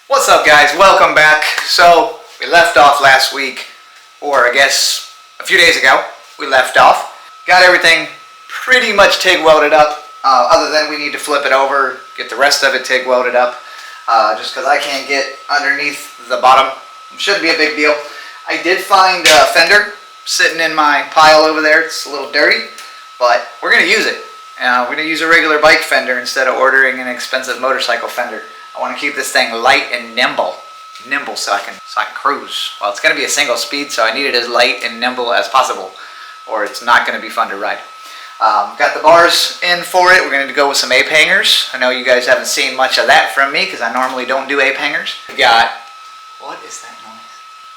What's up, guys? Welcome back. So we left off last week, or I guess a few days ago we left off. Got everything pretty much TIG welded up, other than we need to flip it over, get the rest of it TIG welded up, just because I can't get underneath the bottom. Shouldn't be a big deal. I did find a fender sitting in my pile over there. It's a little dirty, but we're going to use it. We're going to use a regular bike fender instead of ordering an expensive motorcycle fender. I want to keep this thing light and nimble so I can cruise. Well, it's going to be a single speed, so I need it as light and nimble as possible, or it's not going to be fun to ride. Got the bars in for it. We're going to go with some ape hangers. I know you guys haven't seen much of that from me because I normally don't do ape hangers. We got, what is that noise?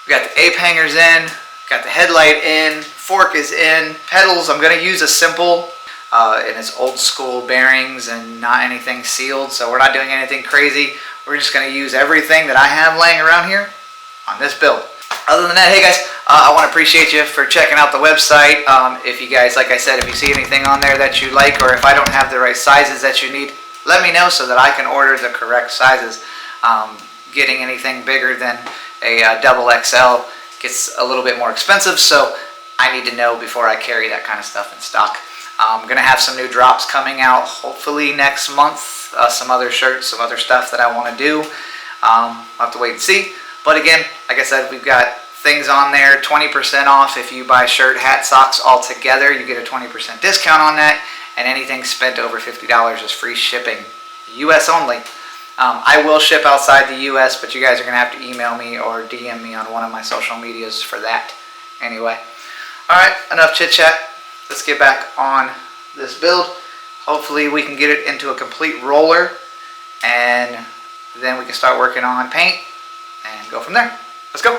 We got the ape hangers in, got the headlight in, fork is in, pedals. I'm going to use a simple, and it's old school bearings and not anything sealed, so we're not doing anything crazy. We're just going to use everything that I have laying around here on this build. Other than that, hey guys, I want to appreciate you for checking out the website. If you guys, like I said, if you see anything on there that you like, or if I don't have the right sizes that you need, let me know so that I can order the correct sizes. Getting anything bigger than a double XL gets a little bit more expensive, so I need to know before I carry that kind of stuff in stock. I'm going to have some new drops coming out hopefully next month. Some other shirts, some other stuff that I want to do. I'll have to wait and see. But again, like I said, we've got things on there. 20% off if you buy shirt, hat, socks all together. You get a 20% discount on that. And anything spent over $50 is free shipping. US only. I will ship outside the US, but you guys are going to have to email me or DM me on one of my social medias for that. Anyway. Alright, enough chit chat. Let's get back on this build. Hopefully we can get it into a complete roller, and then we can start working on paint and go from there. Let's go.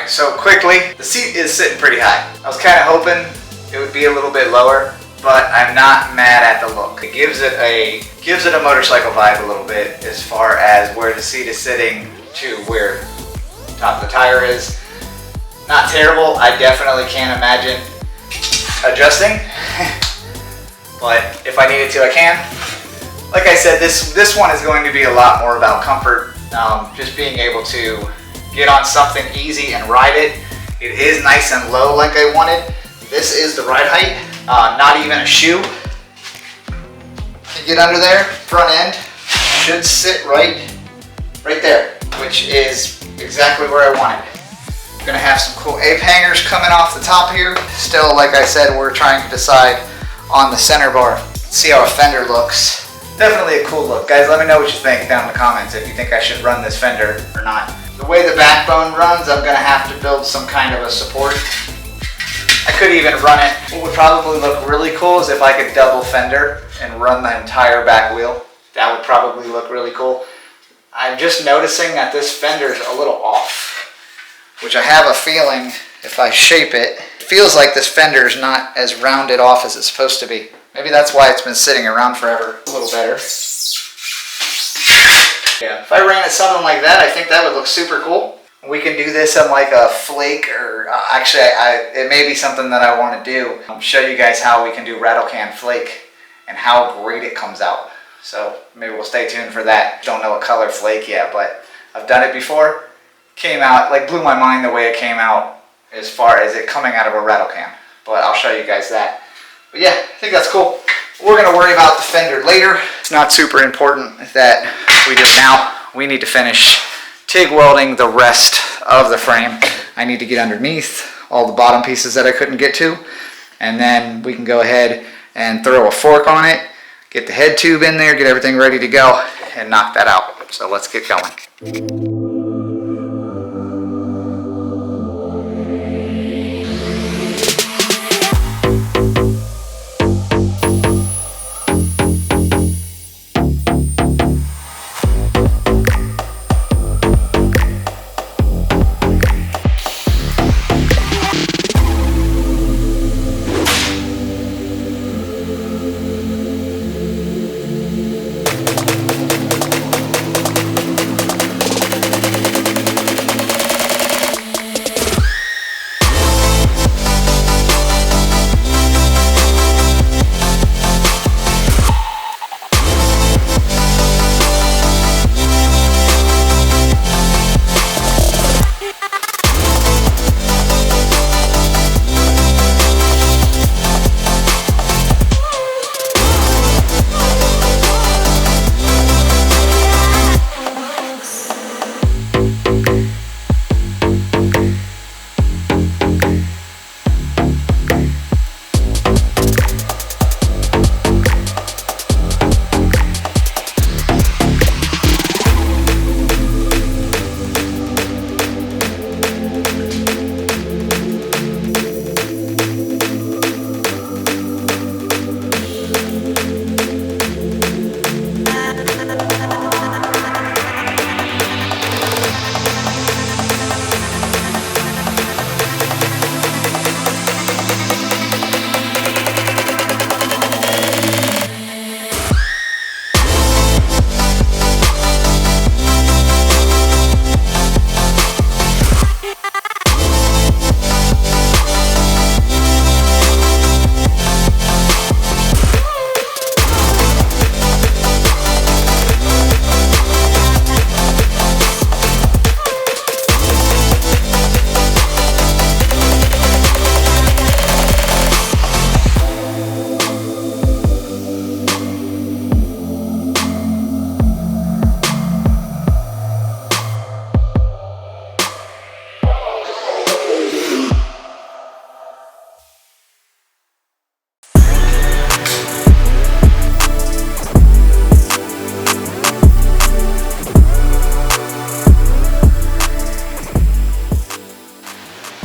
So quickly, the seat is sitting pretty high. I was kind of hoping it would be a little bit lower, but I'm not mad at the look. It gives it a motorcycle vibe a little bit as far as where the seat is sitting to where the top of the tire is. Not terrible. I definitely can't imagine adjusting, but if I needed to, I can. Like I said, this one is going to be a lot more about comfort, just being able to get on something easy and ride it. It is nice and low like I wanted. This is the ride height, not even a shoe. You get under there, front end should sit right there, which is exactly where I wanted. I'm gonna have some cool ape hangers coming off the top here. Still, like I said, we're trying to decide on the center bar. See how a fender looks. Definitely a cool look. Guys, let me know what you think down in the comments if you think I should run this fender or not. The way the backbone runs, I'm going to have to build some kind of a support. I could even run it. What would probably look really cool is if I could double fender and run the entire back wheel. That would probably look really cool. I'm just noticing that this fender is a little off, which I have a feeling if I shape it, feels like this fender is not as rounded off as it's supposed to be. Maybe that's why it's been sitting around forever. A little better. Yeah, if I ran it something like that, I think that would look super cool. We can do this on like a flake, or actually it may be something that I want to do. Show you guys how we can do rattle can flake and how great it comes out. So maybe we'll stay tuned for that. Don't know a color flake yet, but I've done it before. Came out, like blew my mind the way it came out as far as it coming out of a rattle can. But I'll show you guys that. But yeah, I think that's cool. We're gonna worry about the fender later. It's not super important that we do it now. We need to finish TIG welding the rest of the frame. I need to get underneath all the bottom pieces that I couldn't get to, and then we can go ahead and throw a fork on it, get the head tube in there, get everything ready to go, and knock that out. So let's get going.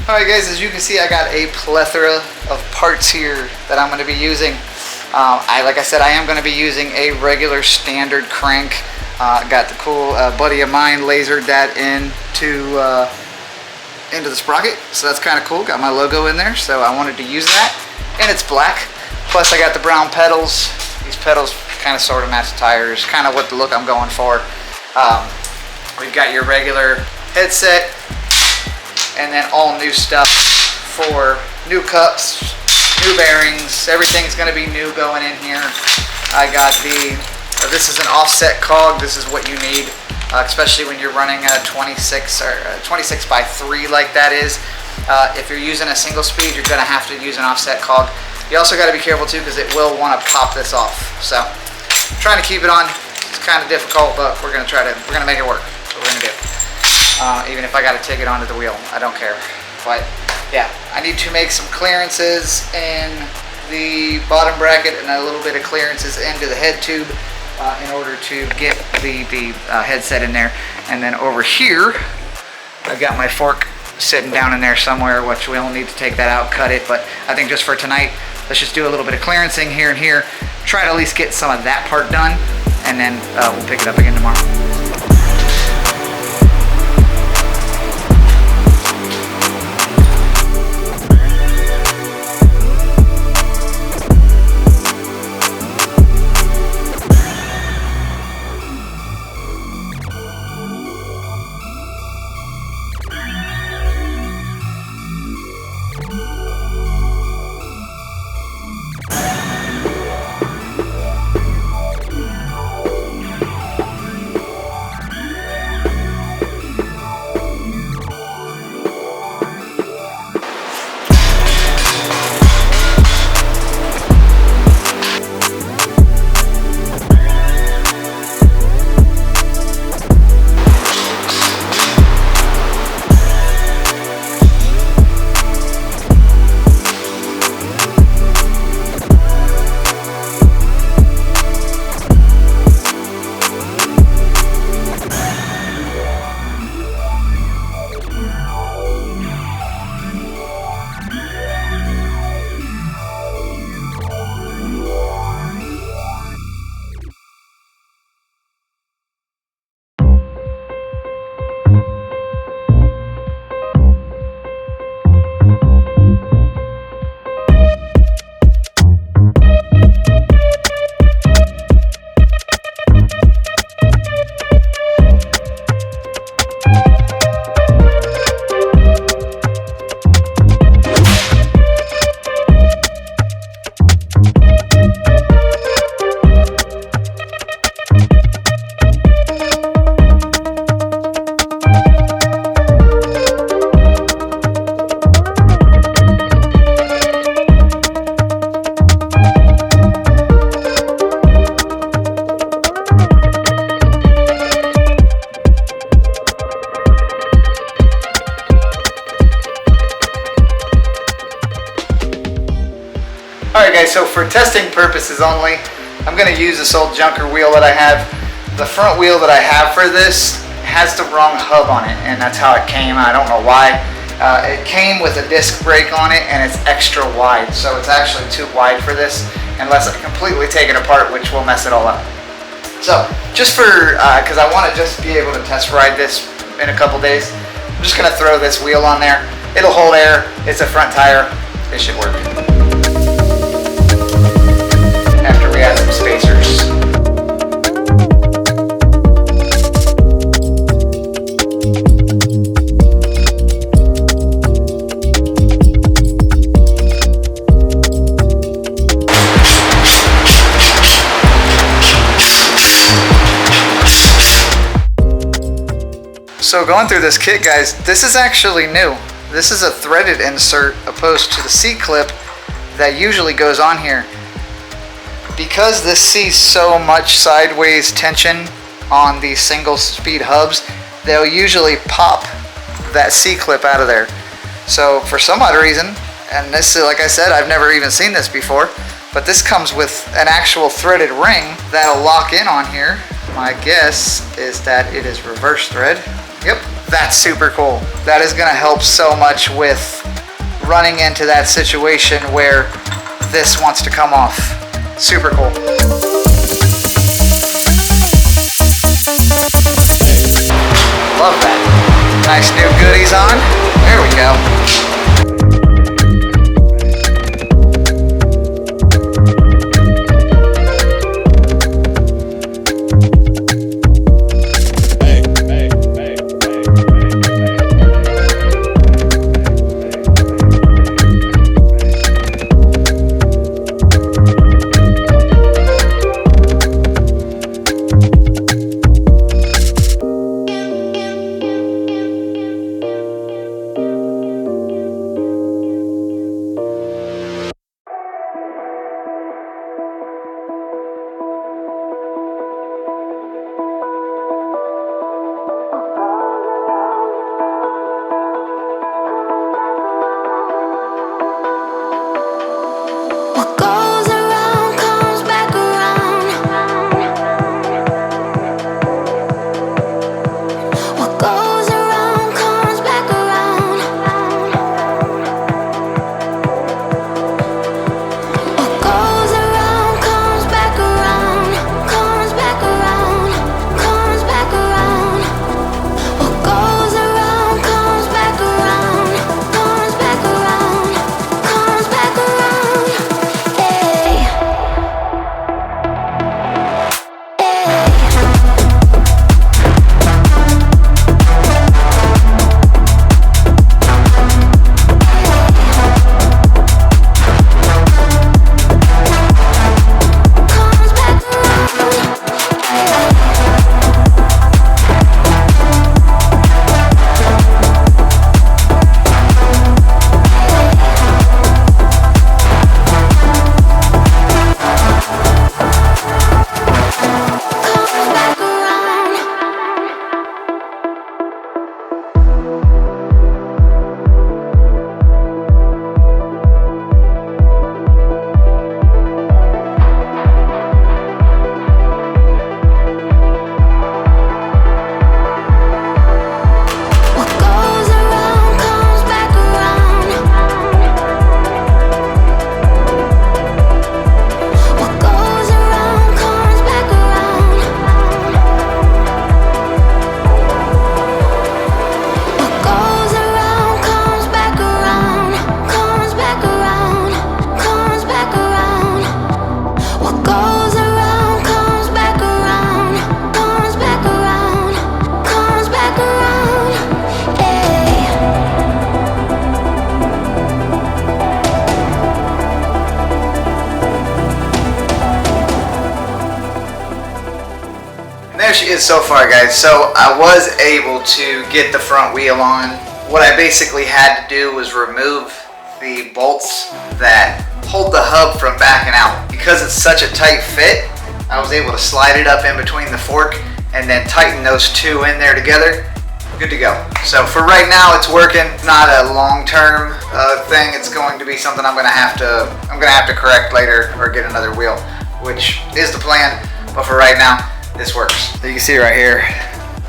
Alright guys, as you can see, I got a plethora of parts here that I'm going to be using. Like I said, I am going to be using a regular standard crank. Got the cool buddy of mine lasered that into the sprocket, so that's kind of cool. Got my logo in there, so I wanted to use that. And it's black. Plus I got the brown pedals. These pedals kind of sort of match the tires, kind of what the look I'm going for. We've got your regular headset, and then all new stuff for new cups, new bearings. Everything's going to be new going in here. I got this is an offset cog. This is what you need, especially when you're running a 26 or 26 by 3 like that is. If you're using a single speed, you're going to have to use an offset cog. You also got to be careful too, because it will want to pop this off. So I'm trying to keep it on. It's kind of difficult, but we're going to make it work. That's what we're going to do. Even if I got to take it onto the wheel, I don't care. But yeah, I need to make some clearances in the bottom bracket and a little bit of clearances into the head tube in order to get the headset in there. And then over here, I've got my fork sitting down in there somewhere, which we'll need to take that out, cut it. But I think just for tonight, let's just do a little bit of clearancing here and here, try to at least get some of that part done, and then we'll pick it up again tomorrow. Alright guys, so for testing purposes only, I'm going to use this old junker wheel that I have. The front wheel that I have for this has the wrong hub on it, and that's how it came. I don't know why. It came with a disc brake on it, and it's extra wide, so it's actually too wide for this unless I completely take it apart, which will mess it all up. So just for, because I want to just be able to test ride this in a couple days, I'm just going to throw this wheel on there. It'll hold air. It's a front tire. It should work. After we add some spacers. So going through this kit, guys, this is actually new. This is a threaded insert opposed to the C-clip that usually goes on here. Because this sees so much sideways tension on these single speed hubs, they'll usually pop that C-clip out of there. So for some odd reason, and this, like I said, I've never even seen this before, but this comes with an actual threaded ring that'll lock in on here. My guess is that it is reverse thread. Yep, that's super cool. That is gonna help so much with running into that situation where this wants to come off. Super cool. Love that. Nice new goodies on. There we go. There she is so far, guys. So I was able to get the front wheel on. What I basically had to do was remove the bolts that hold the hub from backing out. Because it's such a tight fit, I was able to slide it up in between the fork and then tighten those two in there together, good to go. So for right now, it's working. Not a long-term thing. It's going to be something I'm gonna have to correct later or get another wheel, which is the plan. But for right now, this works. So you can see right here,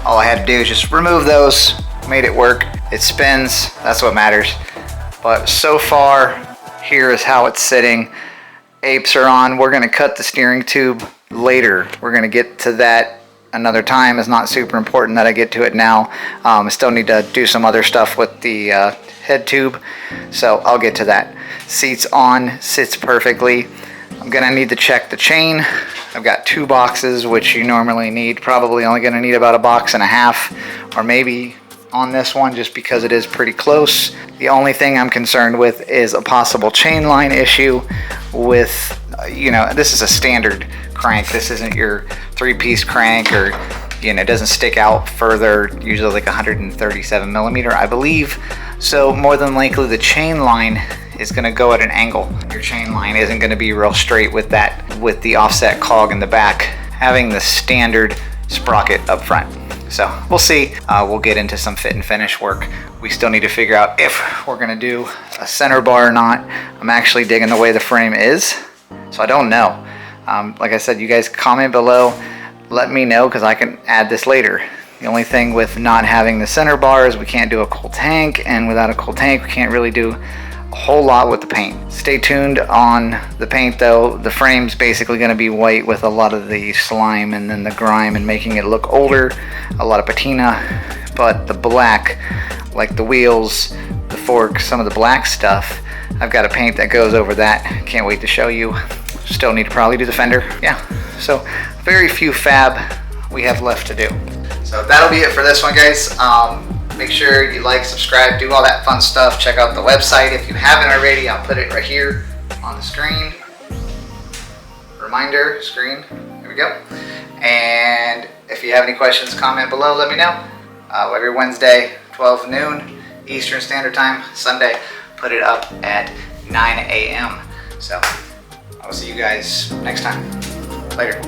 all I had to do is just remove those, made it work. It spins, that's what matters. But so far, here is how it's sitting. Apes are on. We're gonna cut the steering tube later. We're gonna get to that another time. It's not super important that I get to it now. I still need to do some other stuff with the head tube, so I'll get to that. Seats on, sits perfectly. I'm gonna need to check the chain. I've got 2 boxes, which you normally need. Probably only gonna need about 1.5 boxes, or maybe on this one, just because it is pretty close. The only thing I'm concerned with is a possible chain line issue with, you know, this is a standard crank. This isn't your 3-piece crank, or, you know, it doesn't stick out further, usually like 137 millimeter, I believe. So more than likely the chain line is going to go at an angle. Your chain line isn't going to be real straight with that, with the offset cog in the back, having the standard sprocket up front. So we'll see. We'll get into some fit and finish work. We still need to figure out if we're gonna do a center bar or not. I'm actually digging the way the frame is, so I don't know. Like I said, you guys comment below, let me know, because I can add this later. The only thing with not having the center bar is we can't do a cool tank, and without a cool tank we can't really do a whole lot with the paint. Stay tuned on the paint though. The frame's basically going to be white with a lot of the slime and then the grime and making it look older, a lot of patina, but the black, like the wheels, the forks, some of the black stuff, I've got a paint that goes over that. Can't wait to show you. Still need to probably do the fender. Yeah, so very few fab we have left to do. So that'll be it for this one, guys. Make sure you like, subscribe, do all that fun stuff. Check out the website if you haven't already. I'll put it right here on the screen. Reminder screen. Here we go. And if you have any questions, comment below. Let me know. Every Wednesday, 12 noon Eastern Standard Time. Sunday, put it up at 9 a.m. So I will see you guys next time. Later.